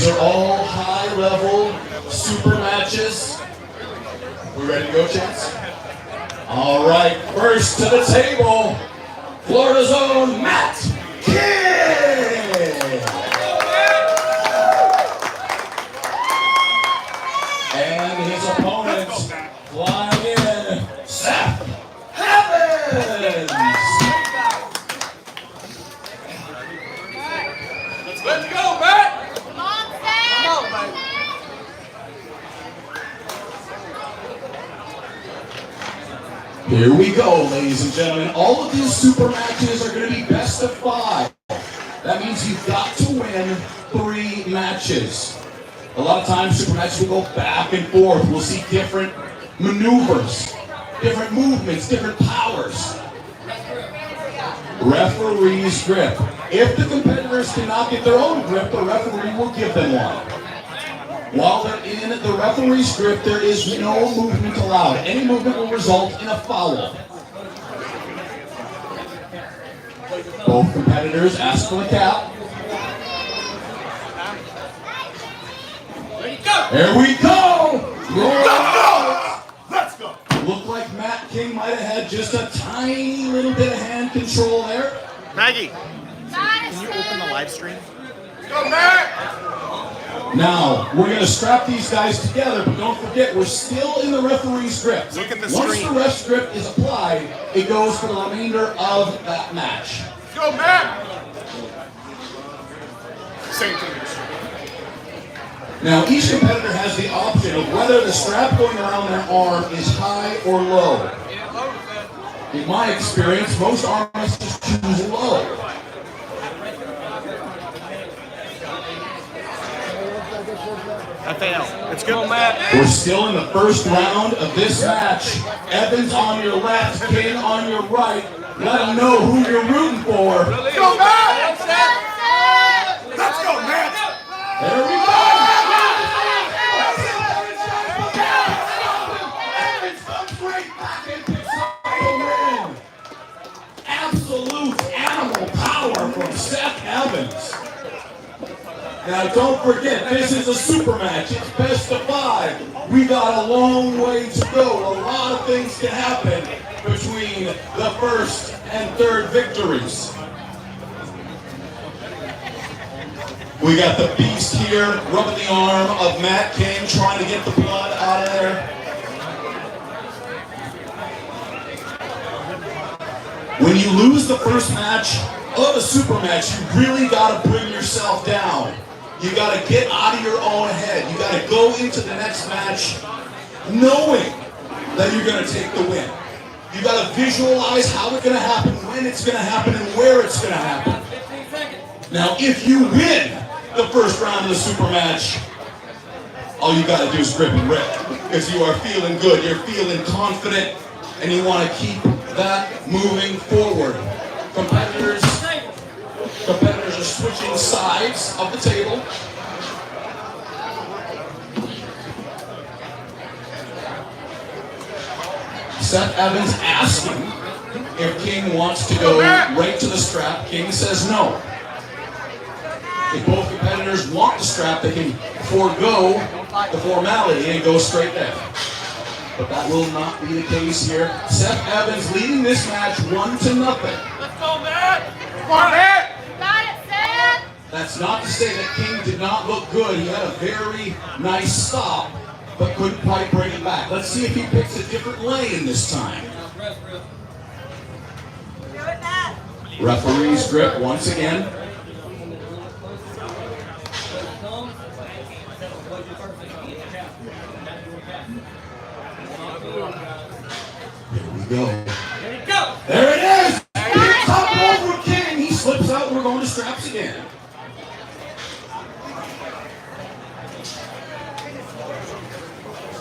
These are all high-level super matches. We ready to go, Chance? All right, first to the table, Florida's own Matt King. And his opponent, flying in, Seth Evans. Let's go, Matt! Come on, Seth! Come on, baby. Here we go, ladies and gentlemen. All of these super matches are going to be best of 5. That means you've got to win 3 matches. A lot of times super matches will go back and forth. We'll see different maneuvers, different movements, different powers. Referee's grip. If the competitors cannot get their own grip, the referee will give them one. While they're in the referee's grip, there is no movement allowed. Any movement will result in a foul. Both competitors ask for the count. There we go! Let's go! Looked like Matt King might have had just a tiny little bit of hand control there. Maggie, can you open the live stream? Go, Matt! Now, we're going to strap these guys together, but don't forget, we're still in the referee's grip. Look at the Once screen. the ref's grip is applied, it goes for the remainder of that match. Go, Matt! Same thing. Now, each competitor has the option of whether the strap going around their arm is high or low. In my experience, most arm wrestlers choose low. FAL. It's good, Matt. We're still in the first round of this match. Evans on your left, King on your right. Let them know who you're rooting for. Go, Matt! Let's go, Matt! There we go! Evans comes right back and picks up the win. Absolute animal power from Seth Evans. Now don't forget, this is a super match. It's best of 5. We got a long way to go. A lot of things can happen between the first and third victories. We got the beast here rubbing the arm of Matt King, trying to get the blood out of there. When you lose the first match of a super match, you really got to bring yourself down. You got to get out of your own head. You got to go into the next match knowing that you're going to take the win. You got to visualize how it's going to happen, when it's going to happen, and where it's going to happen. Now, if you win the first round of the super match, all you got to do is grip and rip, because you are feeling good, you're feeling confident, and you want to keep that moving forward. Competitors are switching sides of the table. Seth Evans asking if King wants to go right to the strap. King says no. If both competitors want the strap, they can forego the formality and go straight there. But that will not be the case here. Seth Evans leading this match 1-0. Let's go, Matt! Come on, Matt! Got it, Seth! That's not to say that King did not look good. He had a very nice stop, but couldn't quite bring it back. Let's see if he picks a different lane this time. Referee's grip once again. Here we go. There it is! Big top over King. He slips out and we're going to straps again.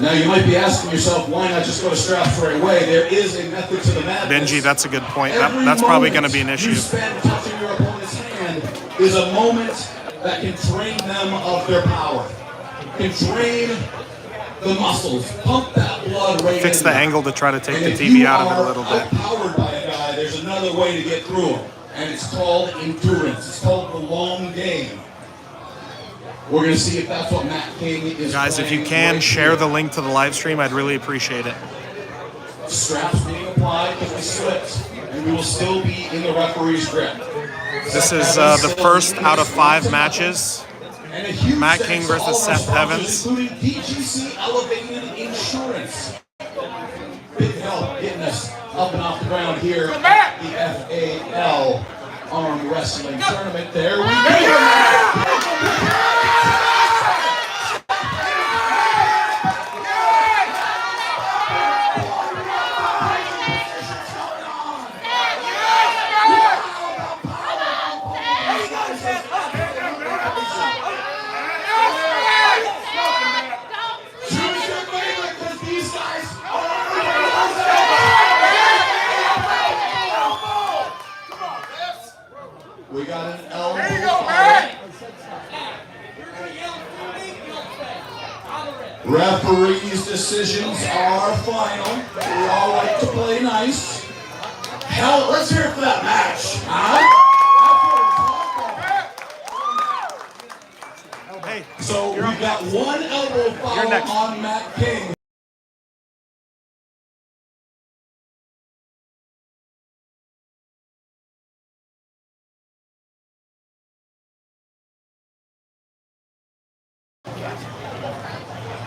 Now you might be asking yourself, why not just go to straps right away? There is a method to the madness. Benji, that's a good point. That's probably going to be an issue. You spend touching your opponent's hand is a moment that can drain them of their power. Can drain the muscles, pump that blood right Fix in the there. angle to try to take And the if TV you out of it a are little bit. outpowered by a guy, there's another way to get through him, and it's called endurance. It's called the long game. We're going to see if that's what Matt King is. Guys, if you playing can, right share here. the link to the live stream. I'd really appreciate it. Straps being applied because we slipped, and we will still be in the referee's grip. This is the first out of 5 matches. And a huge Matt thanks King to versus all of our Seth sponsors, Evans. including DGC Elevated Insurance. Big help getting us up and off the ground here at the FAL Arm Wrestling Tournament. There we go. We got an elbow. There you go, man. Referees' decisions are final. We all like to play nice. Hell, let's hear it for that match. Hey, So we got one elbow foul on Matt King.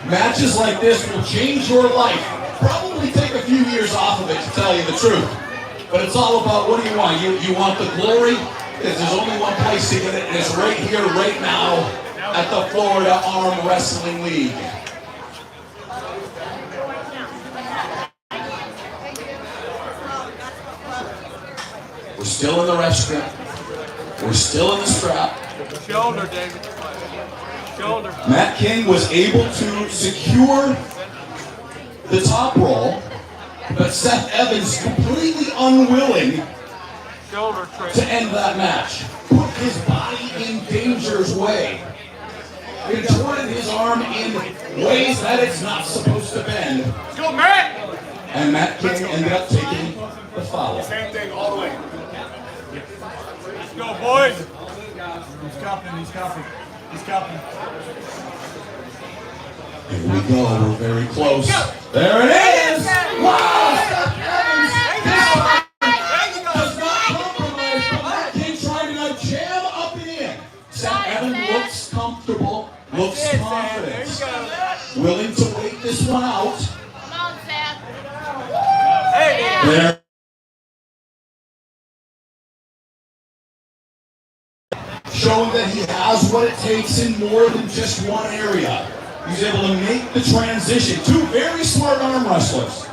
Matches like this will change your life. Probably take a few years off of it, to tell you the truth. But it's all about, what do you want? You want the glory? Because there's only one place to get it, and it's right here, right now, at the Florida Arm Wrestling League. We're still in the ref strap. We're still in the strap. Shoulder, David. Shoulder. Matt King was able to secure the top roll, but Seth Evans completely unwilling Shoulder trick. to end that match. Put his body in danger's way. Contorted his arm in ways that it's not supposed to bend. Let's go, Matt! And Matt King ended up taking the foul. Same thing all the way. Let's go, boys! He's cupping, he's cupping, he's cupping. Here we go, we're very close. There it is! Wow! Seth Evans this time does not compromise, but Matt King trying to now jam up and in. Seth Evans looks comfortable, looks confident, willing to wait this one out. Come on, Seth. Hey! There. Showing that he has what it takes in more than just one area. He's able to make the transition. Two very smart arm wrestlers.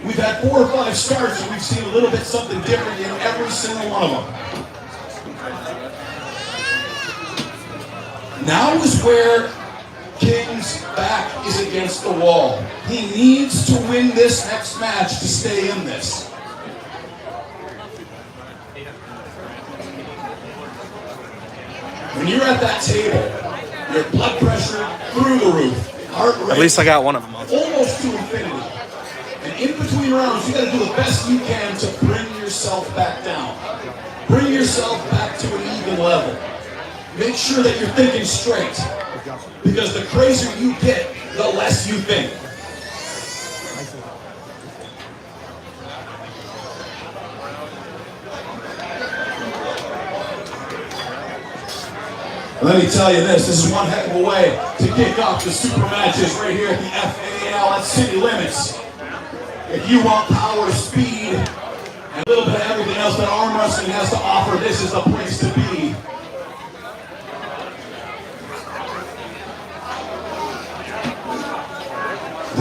We've had 4 or 5 starts and we've seen a little bit something different in every single one of them. Now is where King's back is against the wall. He needs to win this next match to stay in this. When you're at that table, your blood pressure through the roof, heart rate at least I got one of them. almost to infinity. And in between rounds, you got to do the best you can to bring yourself back down. Bring yourself back to an even level. Make sure that you're thinking straight. Because the crazier you get, the less you think. Let me tell you this is one heck of a way to kick off the Supermatches right here at the FAL at City Limits. If you want power, speed, and a little bit of everything else that arm wrestling has to offer, this is the place to be.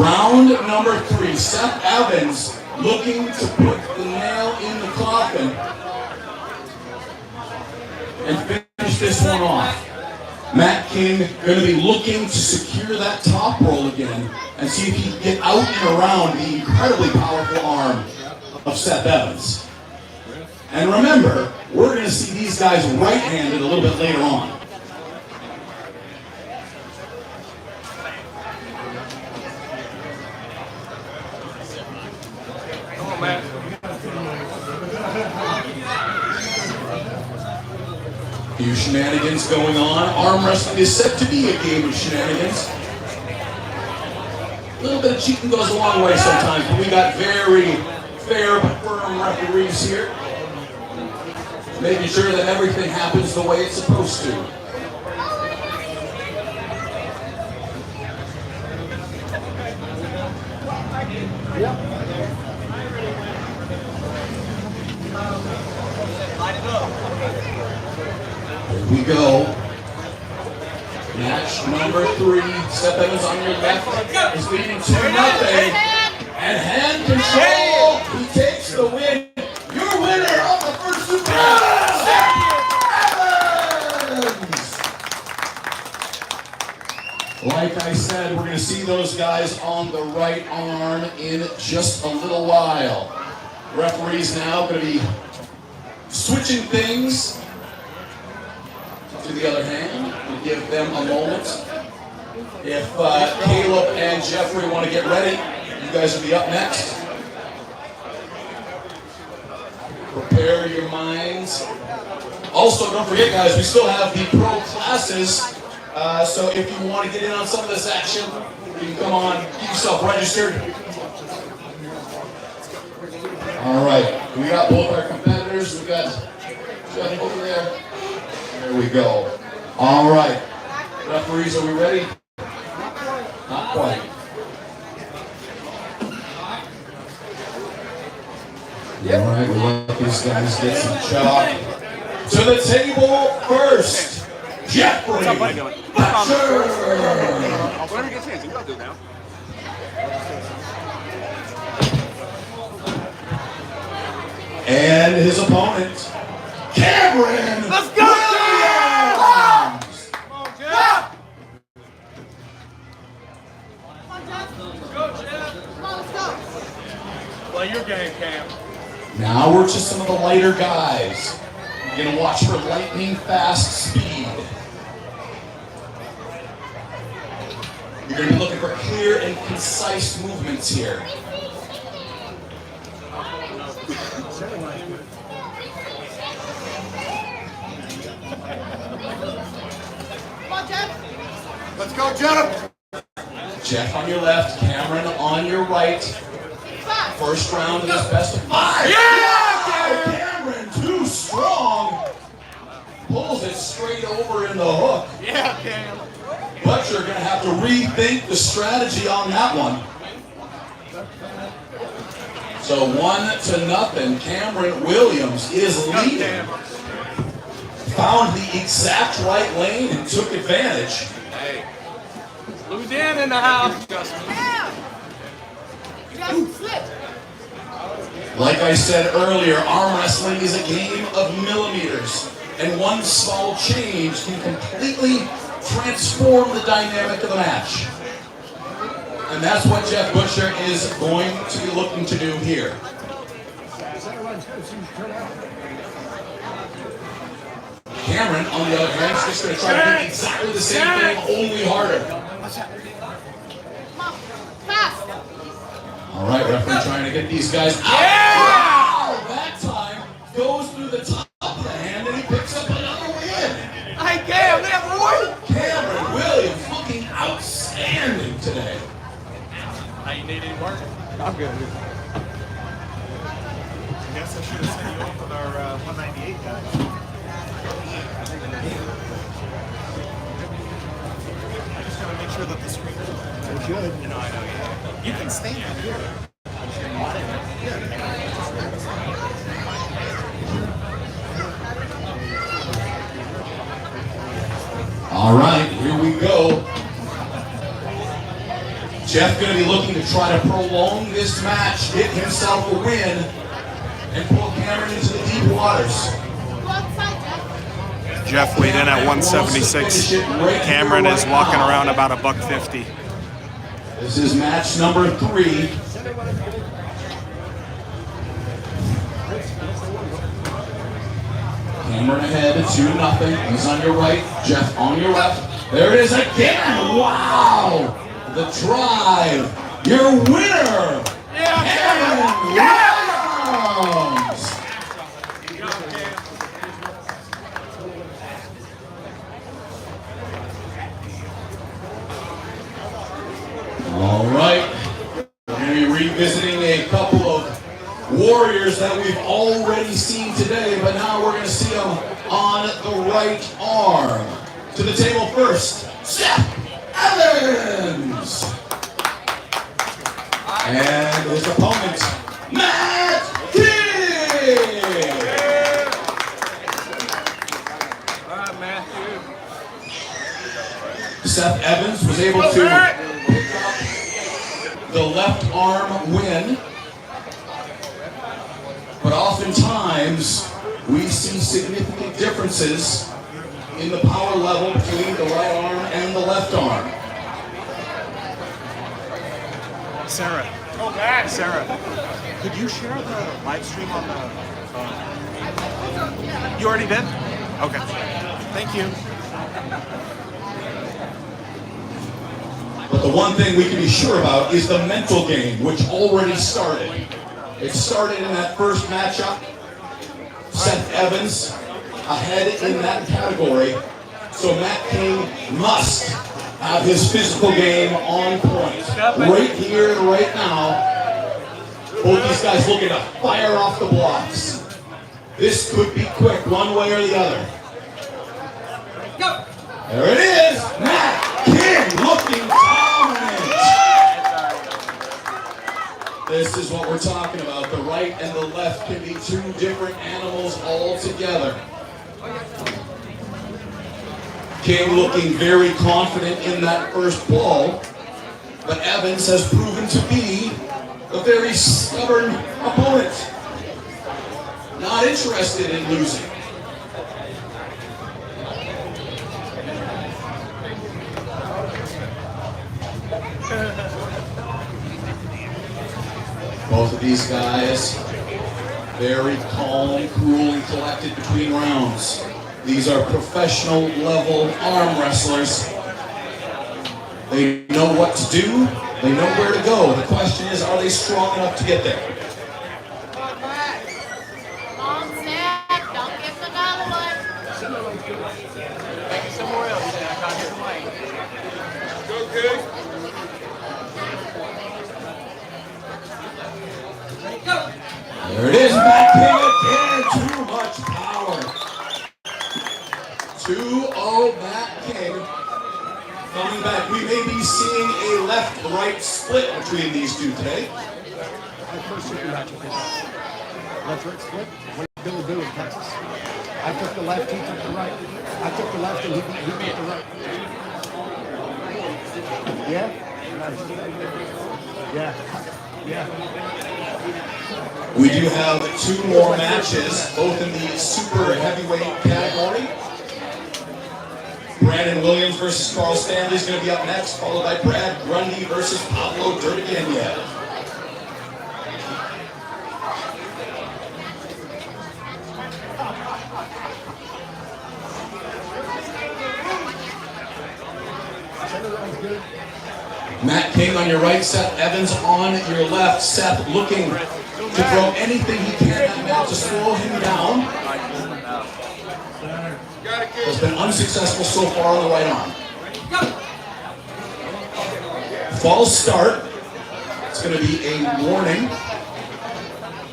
Round number 3, Seth Evans looking to put the nail in the coffin and finish this one off. Matt King going to be looking to secure that top roll again and see if he can get out and around the incredibly powerful arm of Seth Evans. And remember, we're going to see these guys right-handed a little bit later on. Come on, Matt. Few shenanigans going on. Arm wrestling is said to be a game of shenanigans. A little bit of cheating goes a long way sometimes, but we got very fair but firm referees here, making sure that everything happens the way it's supposed to. Here we go. Match number 3. Seth Evans on your left is leading 2-0. And hand control. He takes the win. Your winner of the first Super Match, Seth Evans. Like I said, we're going to see those guys on the right arm in just a little while. Referees now going to be switching things to the other hand. We'll give them a moment. If Caleb and Jeffrey want to get ready, you guys will be up next. Prepare your minds. Also, don't forget, guys, we still have the pro classes. So if you want to get in on some of this action, you can come on, get yourself registered. All right, we got both our competitors. We got Jeff over there. There we go. All right. Referees, are we ready? Not quite. All right, we'll let these guys get some chalk. To the table first, Jeffrey Butcher. Whenever you get a chance, you gotta do it now. And his opponent, Cameron. Let's go! Play your game, Cam. Now we're to some of the lighter guys. You're gonna watch for lightning fast speed. You're gonna be looking for clear and concise movements here. Let's go, Jeff! Jeff on your left, Cameron on your right. First round of this best of 5. Yeah! Cameron, too strong. Pulls it straight over in the hook. Yeah, Cam. Butcher gonna have to rethink the strategy on that one. So 1-0. Cameron Williams is leading. Found the exact right lane and took advantage. Hey. Lou Dan in the house. Like I said earlier, arm wrestling is a game of millimeters, and one small change can completely transform the dynamic of the match. And that's what Jeff Butcher is going to be looking to do here. Cameron, on the other hand, is just going to try to do exactly the same thing, only harder. All right, referee trying to get these guys out. Wow! That time goes through the top of the hand and he picks up another win. Hey, Cam, that boy! Cameron Williams looking outstanding today. How you need any work? I'm good. I guess I should have sent you off with our 198 guy. I just gotta make sure that the screen is on. It should. You know, I know you. You can stand here. All right, here we go. Jeff going to be looking to try to prolong this match, get himself a win, and pull Cameron into the deep waters. Jeff weighed in at 176. Cameron is walking around about $150. This is match number 3. Cameron ahead, 2-0. He's on your right, Jeff on your left. There it is again. Wow! The drive. Your winner, Cameron Williams. All right. We're going to be revisiting a couple of warriors that we've already seen today, but now we're going to see them on the right arm. To the table first, Seth Evans. And his opponent, Matt King. All right, Matthew. Seth Evans was able to pick up the left arm win, but oftentimes we see significant differences in the power level between the right arm and the left arm. Sarah. Sarah, could you share the live stream on the You already did? Okay. Thank you. But the one thing we can be sure about is the mental game, which already started. It started in that first matchup. Seth Evans ahead in that category. So Matt King must have his physical game on point. Right here, right now. Both these guys looking to fire off the blocks. This could be quick, one way or the other. There it is! Matt King looking dominant! This is what we're talking about. The right and the left can be two different animals altogether. King looking very confident in that first ball, but Evans has proven to be a very stubborn opponent. Not interested in losing. Both of these guys, very calm, cool, and collected between rounds. These are professional level arm wrestlers. They know what to do. They know where to go. The question is, are they strong enough to get there? Come on, Seth. Don't give another one. Take it somewhere else. I got your mic. Go, good. There it is, Matt King again. Too much power. 2-0 Matt King. Coming back, we may be seeing a left-right split between these two today. My first Supermatch was left-right split. When Billy Bill in Texas, I took the left, he took the right. I took the left and he took the right. Yeah? Nice. Yeah. We do have two more matches, both in the super heavyweight category. Brandon Williams versus Carl Stanley is going to be up next, followed by Brad Grundy versus Pavlo Derbenyenyev. Matt King on your right, Seth Evans on your left. Seth looking to throw anything he can at Matt to slow him down. Has been unsuccessful so far on the right arm. False start. It's going to be a warning.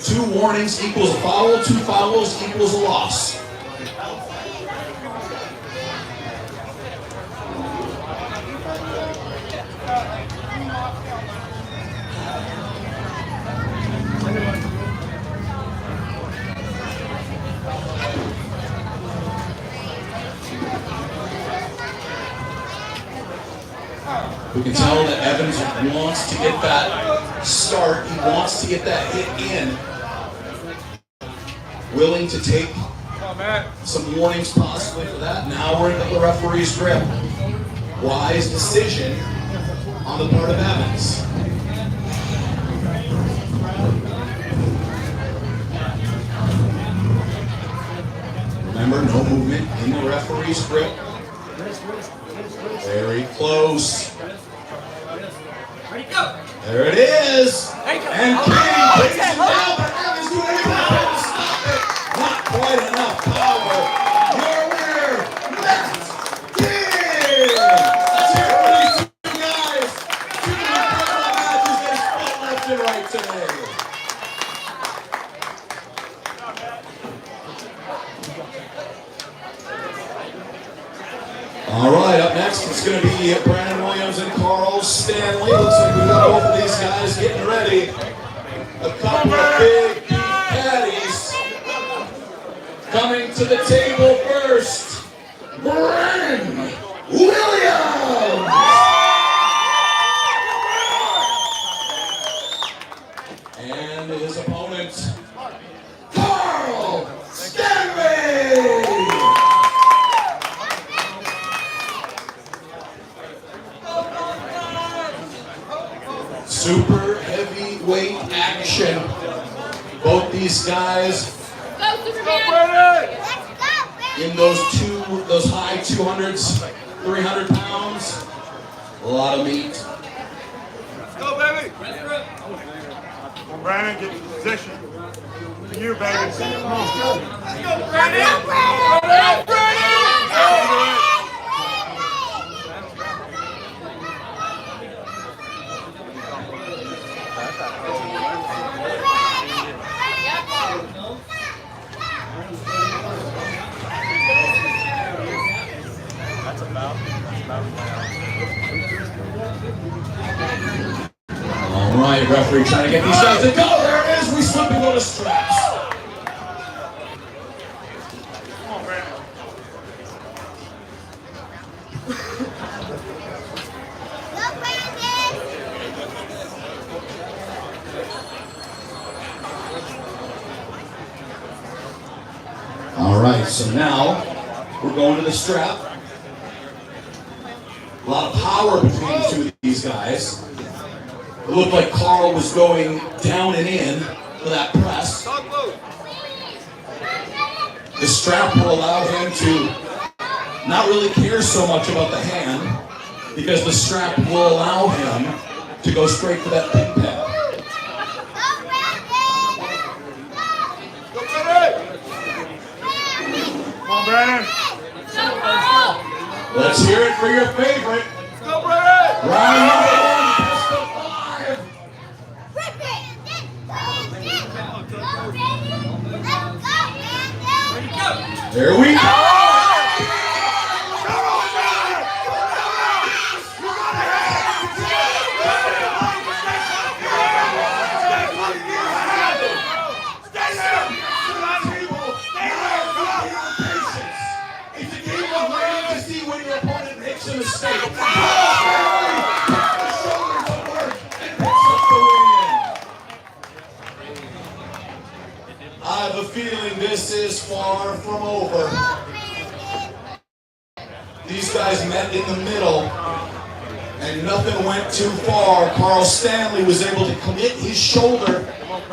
2 warnings equals a foul. 2 fouls equals a loss. We can tell that Evans wants to get that start. He wants to get that hit in. Willing to take some warnings possibly for that. Now we're into the referee's grip. Wise decision on the part of Evans. Remember, no movement in the referee's grip. Very close. There it is. And King takes it down, but Evans doing everything to stop it. Not quite enough power. Your winner, Matt King. Let's hear it for these two guys. Two incredible All right, up next it's going to be Derbenyenyev and Carl Stanley. Looks like we've got both of these guys getting ready. A couple of big caddies coming to the table first. Williams! And his opponent, Carl Stanley! Super heavyweight action. Both these guys in those high 200s, 300 pounds. A lot of meat. Let's go, baby! Well, Brandon, get in position. To you, baby. Let's go, Brandon! Let's go, Brandon! All right, referee trying to get these guys to go. There it is. We slip and go to straps. Come on, Brandon. All right, so now we're going to the strap. A lot of power between the two of these guys. It looked like Carl was going down and in for that press. The strap will allow him to not really care so much about the hand because the strap will allow him to go straight for that pin pad. Come on, Brandon. Let's hear it for your favorite. Let's go, Brandon! Round number 1, best of 5. There we go. It's a game of waiting to see when your opponent makes a mistake. I have a feeling this is far from over. These guys met in the middle, and nothing went too far. Carl Stanley was able to commit his shoulder,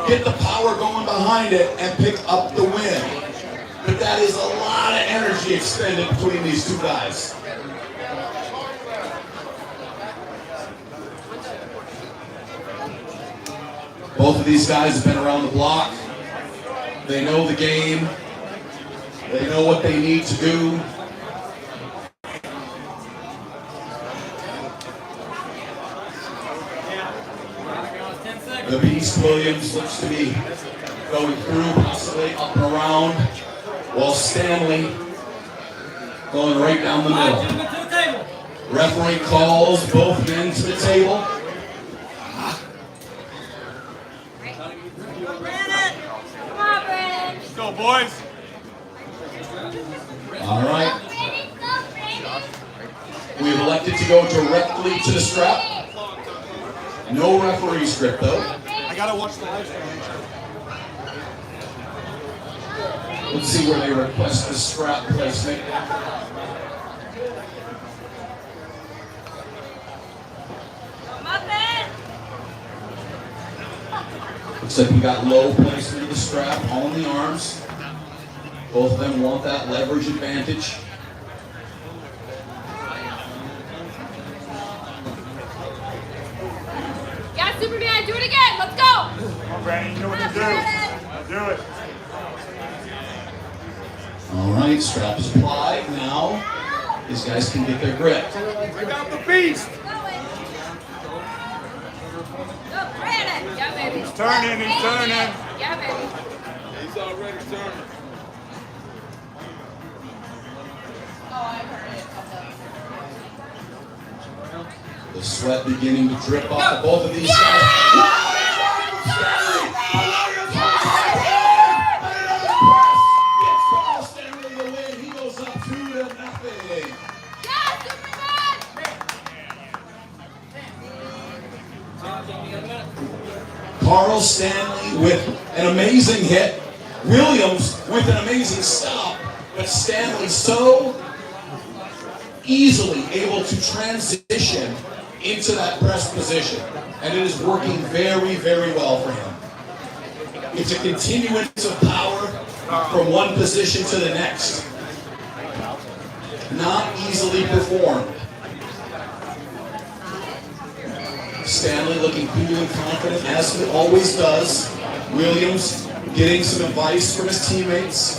get the power going behind it, and pick up the win. But that is a lot of energy expended between these two guys. Both of these guys have been around the block. They know the game. They know what they need to do. The Beast Williams looks to be going through, possibly up and around, while Stanley going right down the middle. Referee calls both men to the table. Let's go, boys. All right. We've elected to go directly to the strap. No referee script, though. I gotta watch the live stream. Let's see where they request the strap placement. Looks like we got low placement of the strap on the arms. Both of them want that leverage advantage. Yeah, Superman, do it again. Let's go. Come on, Brandon. You know what to do. Do it. All right, strap is applied. Now, these guys can get their grip. Bring out the beast! Go, Brandon. Yeah, baby. He's turning. He's turning. Yeah, baby. He's already turning. Oh, I heard it. The sweat beginning to drip off of both of these guys. Wow, they won from Stanley! Gets Carl Stanley the win. He goes up 2-0. Yeah, Superman! Carl Stanley with an amazing hit. Williams with an amazing stop. But Stanley so easily able to transition into that press position. And it is working very, very well for him. It's a continuance of power from one position to the next. Not easily performed. Stanley looking cool and confident, as he always does. Williams getting some advice from his teammates.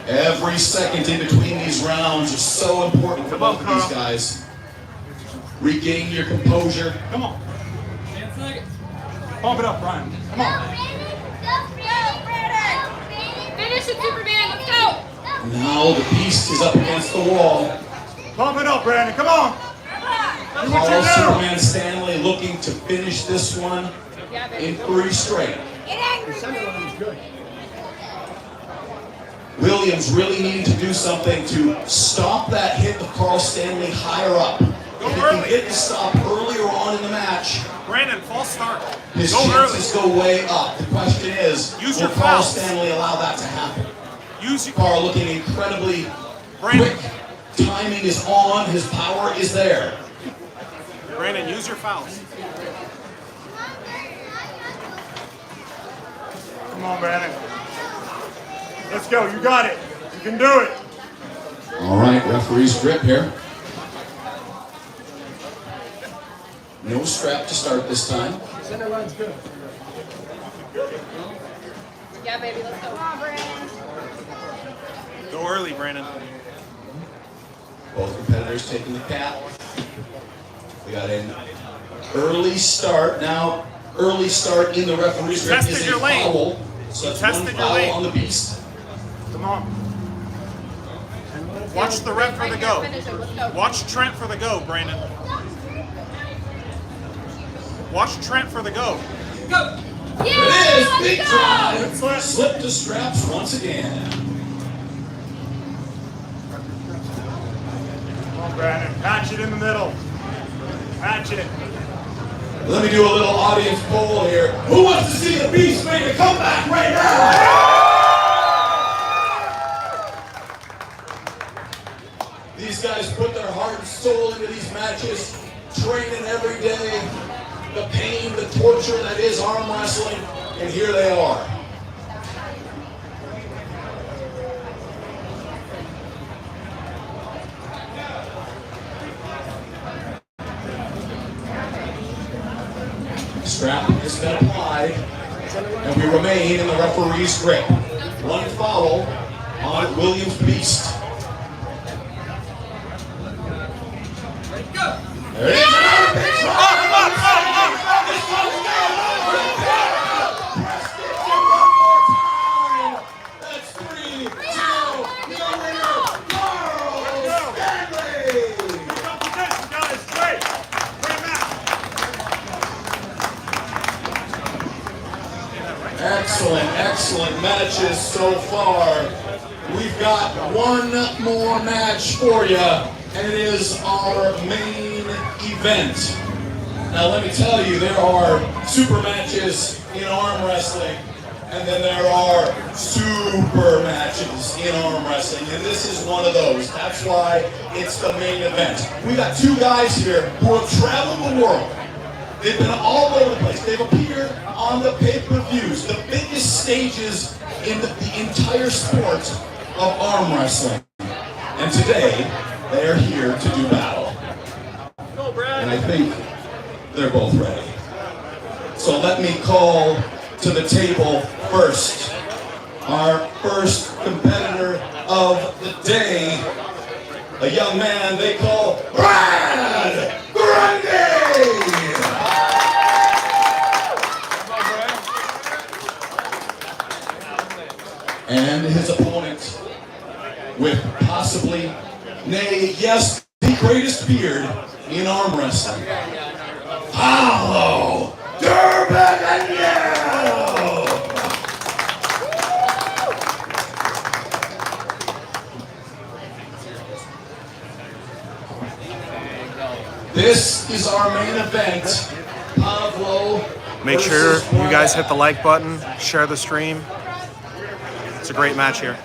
Every second in between these rounds is so important for both of these guys. Regain your composure. Come on. Pump it up, Brian. Come on. Finish it, Superman. Let's go. Now the beast is up against the wall. Pump it up, Brandon. Come on. Do what Carl you do. Superman Stanley looking to finish this one in 3 straight. The center line is good. Williams really needing to do something to stop that hit of Carl Stanley higher up. If he can get the stop earlier on in the match, Brandon, false start. his Go chances early. go way up. The question is, Use will your Carl fouls. Stanley allow that to happen? Use your Carl looking incredibly Brandon. quick. Timing is on. His power is there. Brandon, use your fouls. Come on, Brandon. Let's go. You got it. You can do it. All right, referee's grip here. No strap to start this time. The center line's good. Yeah, baby. Let's go. Come on, Brandon. Go early, Brandon. Both competitors taking the cap. We got an early start. Now, early start in the referee's grip Tested is a your lane. foul. So that's Tested one your foul lane. on the beast. Come on. Watch the ref for the go. Finish it. Let's go. Watch Trent for the go, Brandon. Watch Trent for the go. Yeah, It is let's big go. drive. Slip to straps once again. Come on, Brandon. Patch it in the middle. Patch it. Let me do a little audience poll here. Who wants to see the beast make a comeback right now? These guys put their heart and soul into these matches, training every day, the pain, the torture that is arm wrestling, and here they are. Strap has been applied, and we remain in the referee's grip. One foul on Williams Beast. There it is, another big try. This one's got over the top. Pressed it in one more time. That's 3-2. Your winner, Carl Stanley. Competition, guys. Great. Great match. Excellent, excellent matches so far. We've got one more match for you, and it is our main event. Now let me tell you, there are super matches in arm wrestling, and then there are super matches in arm wrestling, and this is one of those. That's why it's the main event. We got 2 guys here who have traveled the world. They've been all over the place. They've appeared on the pay-per-views, the biggest stages in the entire sport of arm wrestling. And today, they are here to do battle. And I think they're both ready. So let me call to the table first. Our first competitor of the day. a young man they call Brad Grundy. And his opponent, with possibly, nay, yes, the greatest beard in arm wrestling, Pavlo Derbenyenyev. This is our main event. Pavlo. Make sure you guys hit the like button, share the stream. It's a great match here.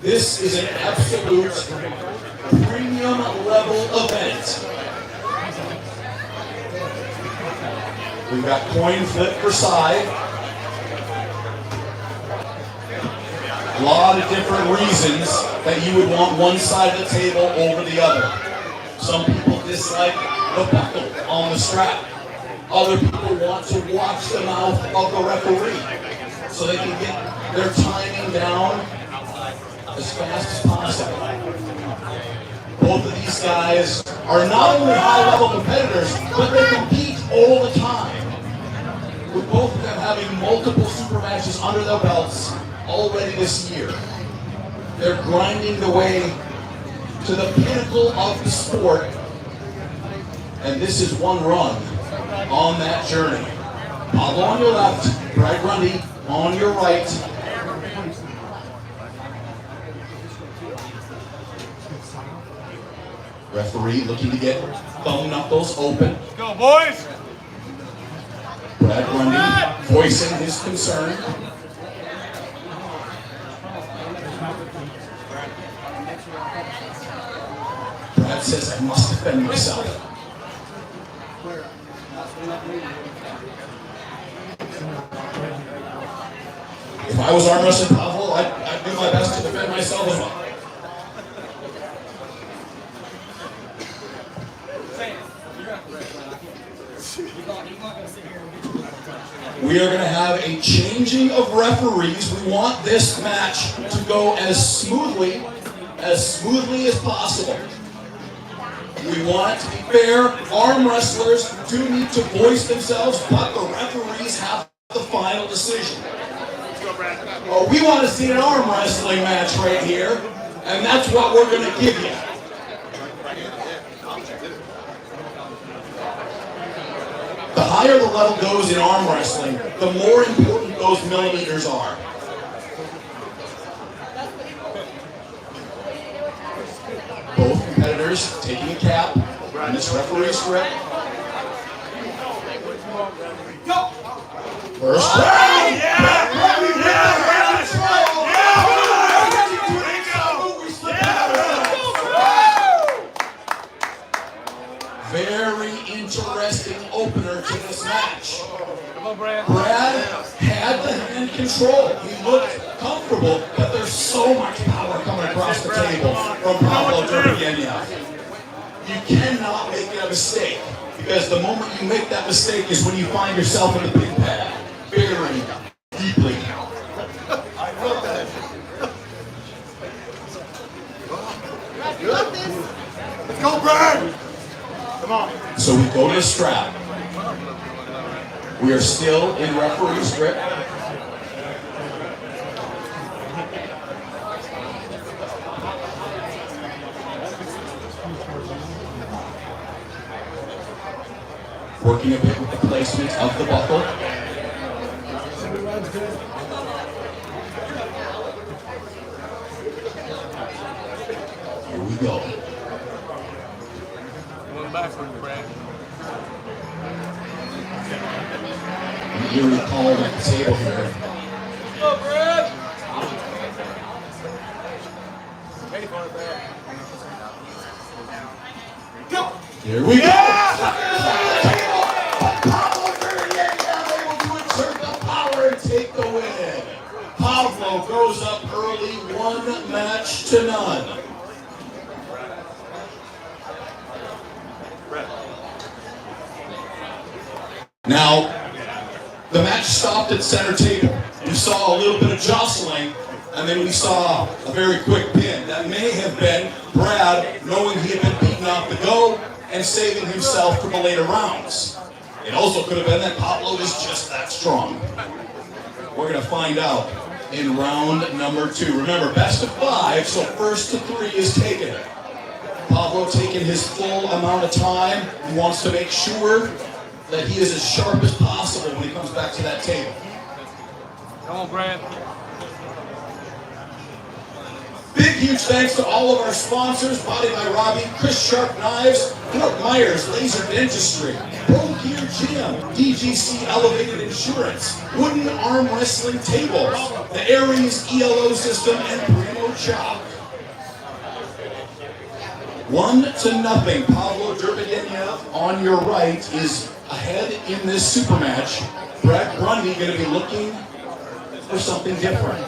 This is an absolute premium level event. We've got coin flip for side. A lot of different reasons that you would want one side of the table over the other. Some people dislike the buckle on the strap. Other people want to watch the mouth of the referee so they can get their timing down as fast as possible. Both of these guys are not only high-level competitors, but they compete all the time. With both of them having multiple super matches under their belts already this year. They're grinding the way to the pinnacle of the sport, and this is one run on that journey. Pavlo on your left, Brad Grundy on your right. Referee looking to get thumb knuckles open. Let's go, boys! Brad Grundy voicing his concern. Brad says, I must defend myself. If I was arm wrestling Pavlo, I'd do my best to defend myself as well. We are going to have a changing of referees. We want this match to go as smoothly as possible. We want it to be fair. Arm wrestlers do need to voice themselves, but the referees have the final decision. Well, we want to see an arm wrestling match right here, and that's what we're going to give you. The higher the level goes in arm wrestling, the more important those millimeters are. Both competitors taking a cap in this referee strip. First round! Very interesting opener to this match. Brad had the hand control. He looked comfortable, but there's so much power coming across the table from Pavlo Derbenyenyev. You cannot make a mistake, because the moment you make that mistake is when you find yourself in the big pad, very deeply. Let's go, Brad! Come on. So we go to the strap. We are still in referee strip. Working a bit with the placement of the buckle. Here we go. You're calling at the table here. Go, Brad! Ready for it, Brad. Go! Here we go! Pavlo Derbenyenyev able to exert the power and take the win. Pavlo goes up early, 1-0. Now, the match stopped at center table. We saw a little bit of jostling And then we saw a very quick pin. That may have been Brad knowing he had been beaten off the go and saving himself for the later rounds. It also could have been that Pavlo is just that strong. We're going to find out in round number 2. Remember, best of 5, so first to 3 is taken. Pavlo taking his full amount of time. He wants to make sure that he is as sharp as possible when he comes back to that table. Come on, Brad. Big, huge thanks to all of our sponsors, Body by Robbie, Chris Sharp Knives, Fort Myers Laser Dentistry, Pro Gear Gym, DGC Elevated Insurance, Wooden Arm Wrestling Tables, the Aries ELO System, and Primo Chop. 1-0, Pavlo Derbenyenyev on your right is ahead in this super match. Brad Grundy going to be looking for something different.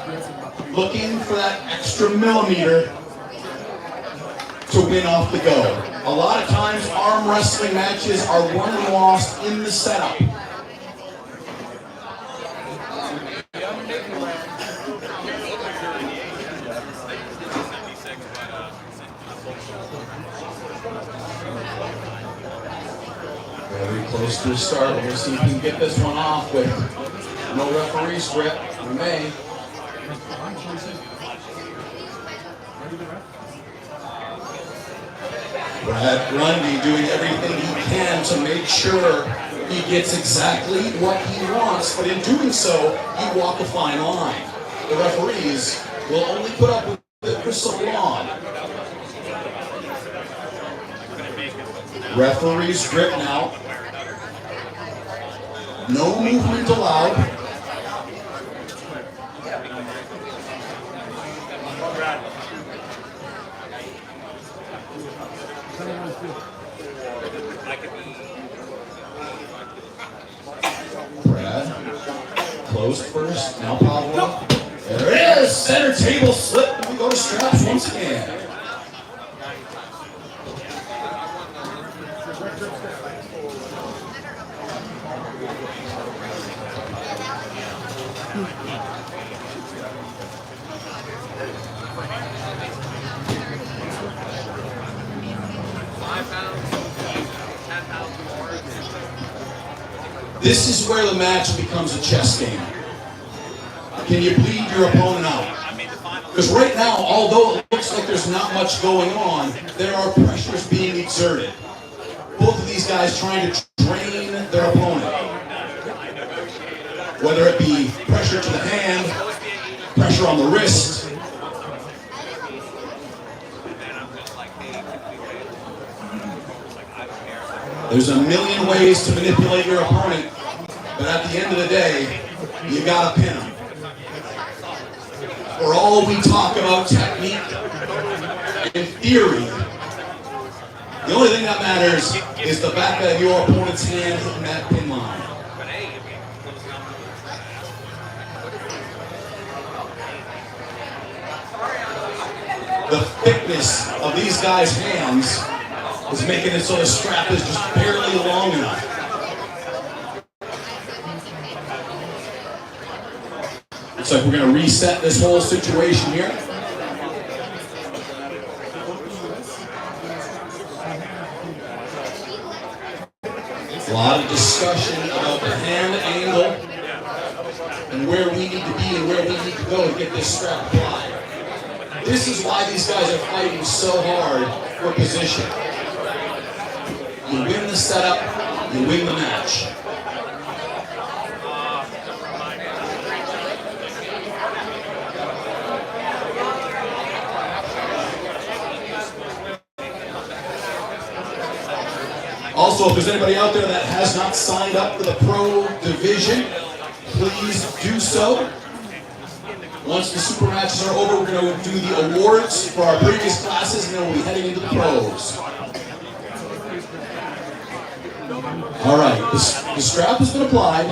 Looking for that extra millimeter to win off the go. A lot of times arm wrestling matches are won and lost in the setup. Very close to the start. We're going to see if we can get this one off with no referee script. We may. Brad Grundy doing everything he can to make sure he gets exactly what he wants, but in doing so, you walk a fine line. The referees will only put up with it for so long. Referee's grip now. No movement allowed. Brad, closed first, now Pavlo. There it is! Center table slip, and we go to straps once again. This is where the match becomes a chess game. Can you bleed your opponent out? Because right now, although it looks like there's not much going on, there are pressures being exerted. Both of these guys trying to drain their opponent. Whether it be pressure to the hand, pressure on the wrist. There's a million ways to manipulate your opponent, but at the end of the day, you gotta pin them. For all we talk about technique and theory, the only thing that matters is the back of your opponent's hand hitting that pin line. The thickness of these guys' hands is making it so the strap is just barely long enough. Looks like we're going to reset this whole situation here. A lot of discussion about the hand angle and where we need to be and where we need to go to get this strap applied. This is why these guys are fighting so hard for position. You win the setup, you win the match. Also, if there's anybody out there that has not signed up for the Pro Division, please do so. Once the super matches are over, we're going to do the awards for our previous classes, and then we'll be heading into the pros. All right, the strap has been applied.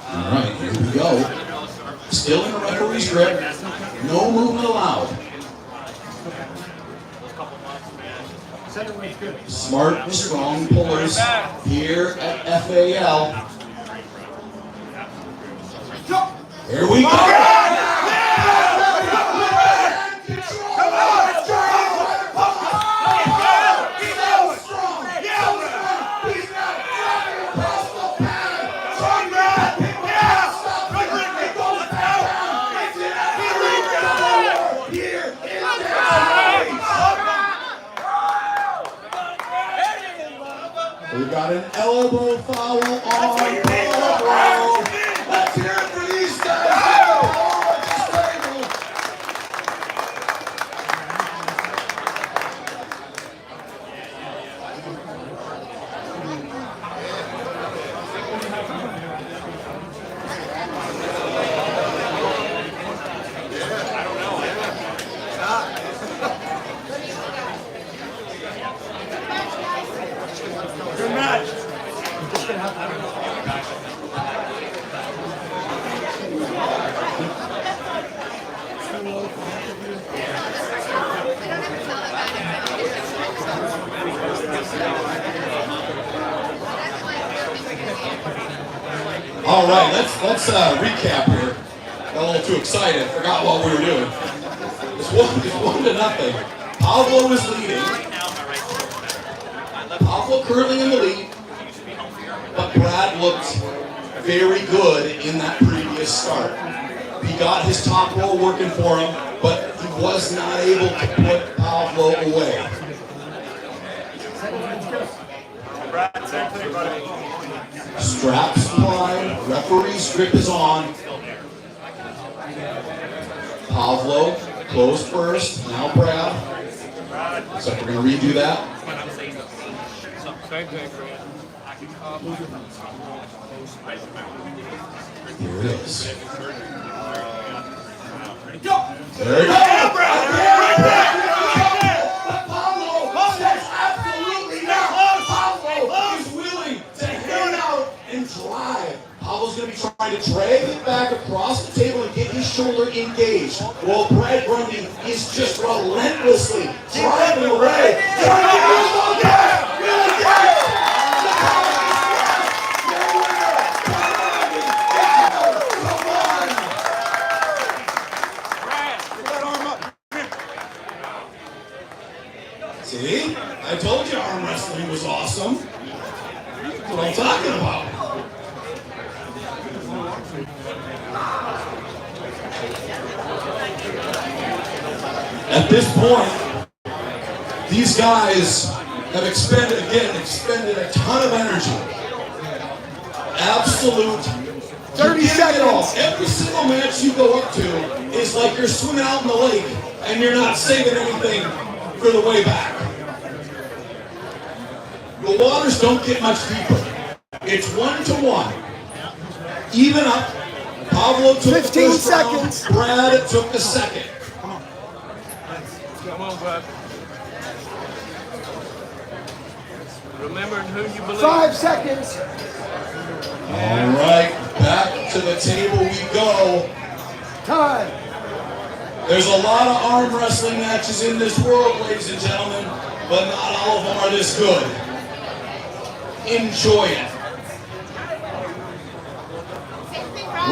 All right, here we go. Still in the referee's grip. No movement allowed. Center wing's good. Smart, strong pullers here at FAL. Here we go. We got an elbow foul on Pavlo. Let's hear it for these guys. Good match. All right, let's recap here. Got a little too excited. Forgot what we were doing. It's 1-0. Pavlo is leading. Pavlo currently in the lead, but Brad looked very good in that previous start. He got his top roll working for him, but he was not able to put Pavlo away. Brad, same thing, buddy. Straps applied, referee's grip is on. Pavlo closed first, now Brad. So we're going to redo that. Same thing. Here it is. There it is. Pavlo says absolutely not. Pavlo is willing to hang out and drive. Pavlo's going to be trying to drag it back across the table and get his shoulder engaged. While Brad Grundy is just relentlessly driving away. See? I told you arm wrestling was awesome. That's what I'm talking about. At this point, these guys have expended a ton of energy. Absolute 30 seconds. Every single match you go up to is like you're swimming out in the lake and you're not saving anything for the way back. The waters don't get much deeper. It's 1-1. Even up. Pavlo took 15 the first seconds. Round. Brad took the second. Come on, Brad. Remember who you believe. 5 seconds. All right, back to the table we go. Time. There's a lot of arm wrestling matches in this world, ladies and gentlemen, but not all of them are this good. Enjoy it.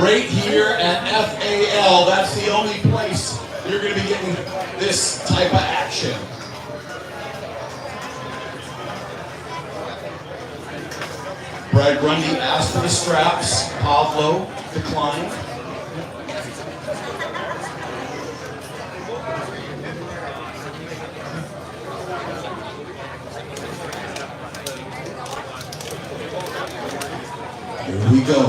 Right here at FAL, that's the only place you're going to be getting this type of action. Brad Grundy asked for the straps. Pavlo declined. Here we go.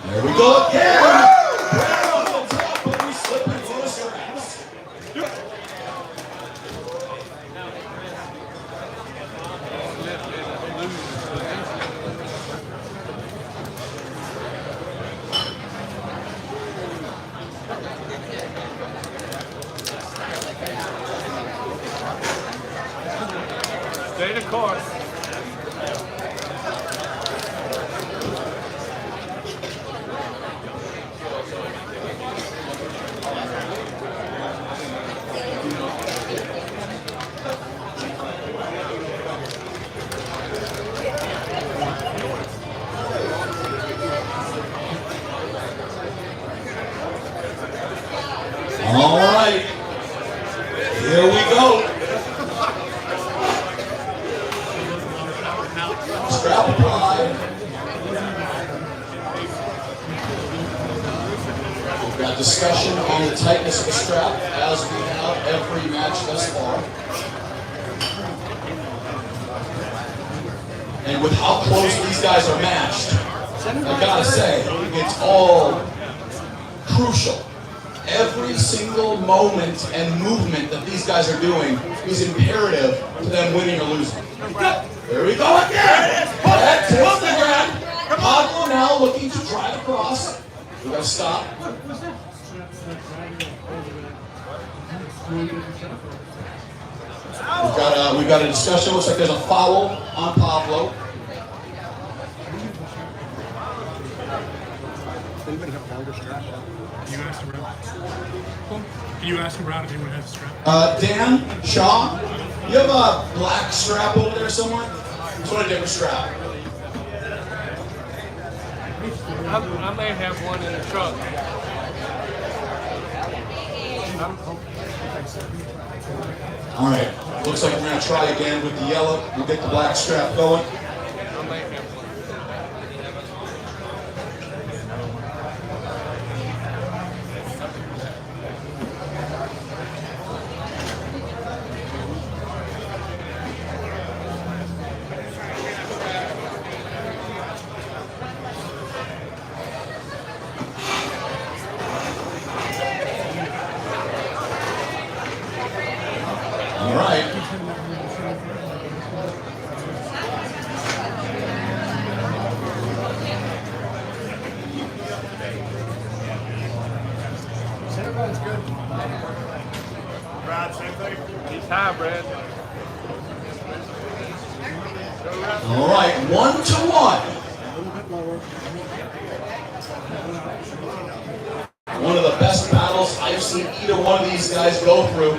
There we go again. Brad on the top, but we slip into the straps. Stay the course. All right. Here we go. Strap applied. We've got discussion on the tightness of the strap as we have every match thus far. And with how close these guys are matched, I gotta say, it's all crucial. Every single moment and movement that these guys are doing is imperative to them winning or losing. There we go again! That tips the ground. Pavlo now looking to drive across. We gotta stop. We've got a discussion. Looks like there's a foul on Pavlo. Can you ask him around if anyone has a strap? Dan, Shaw, you have a black strap over there somewhere? Just want a different strap. I may have one in the truck. All right, looks like we're gonna try again with the yellow. We'll get the black strap going. I may have one. All right. Brad, same thing. He's high, Brad. All right, 1-1. One of the best battles I've seen either one of these guys go through.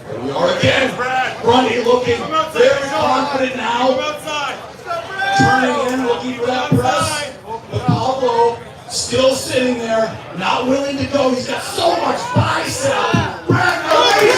Here we are again. Grundy looking very confident now. Turning in, looking for that press. But Pavlo still sitting there, not willing to go. He's got so much bicep. Brad Grundy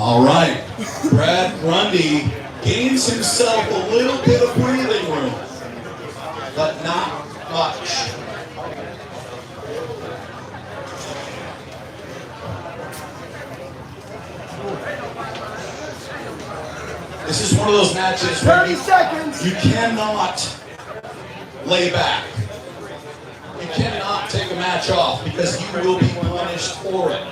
All right, Brad Grundy gains himself a little bit of breathing room, but not much. This is one of those matches where 30 seconds. You cannot lay back. You cannot take a match off because you will be punished for it.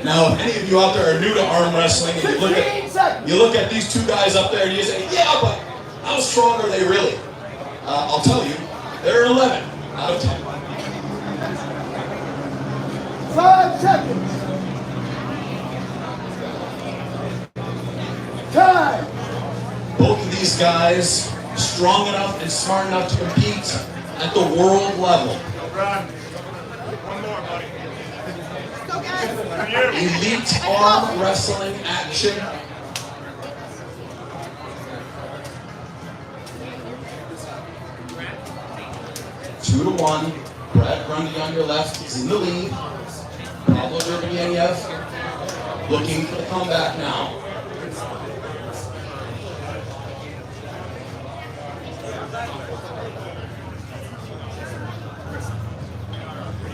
Now, if any of you out there are new to arm wrestling and you look at these two guys up there and you say, yeah, but how strong are they really? I'll tell you, they're 11 out of 10. 5 seconds. Time. Both of these guys strong enough and smart enough to compete at the world level. Brad, one more, buddy. Elite arm wrestling action. Two to one. Brad Grundy on your left is in the lead. Pavlo Derbenyenyev looking for the comeback now.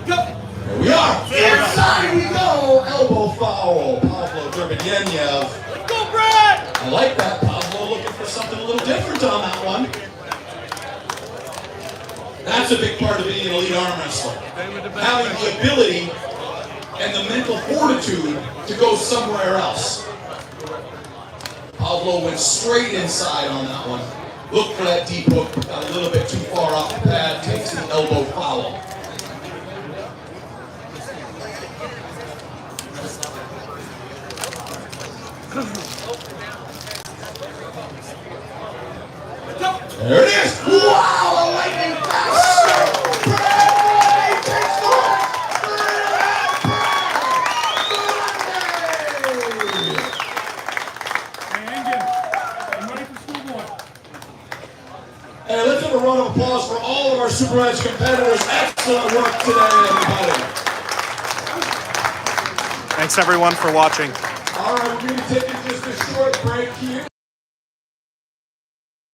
Here we are. Inside we go. Elbow foul. Pavlo Derbenyenyev. Let's go, Brad! I like that. Pavlo looking for something a little different on that one. That's a big part of being an elite arm wrestler. Having the ability and the mental fortitude to go somewhere else. Pavlo went straight inside on that one. Looked for that deep hook, got a little bit too far off the pad, takes the elbow foul. There it is! Wow, a lightning fast! Bradley takes the Hey, let's have a round of applause for all of our Supermatch competitors. Excellent work today, everybody. Thanks everyone for watching. All right, we're going to be taking just a short break here.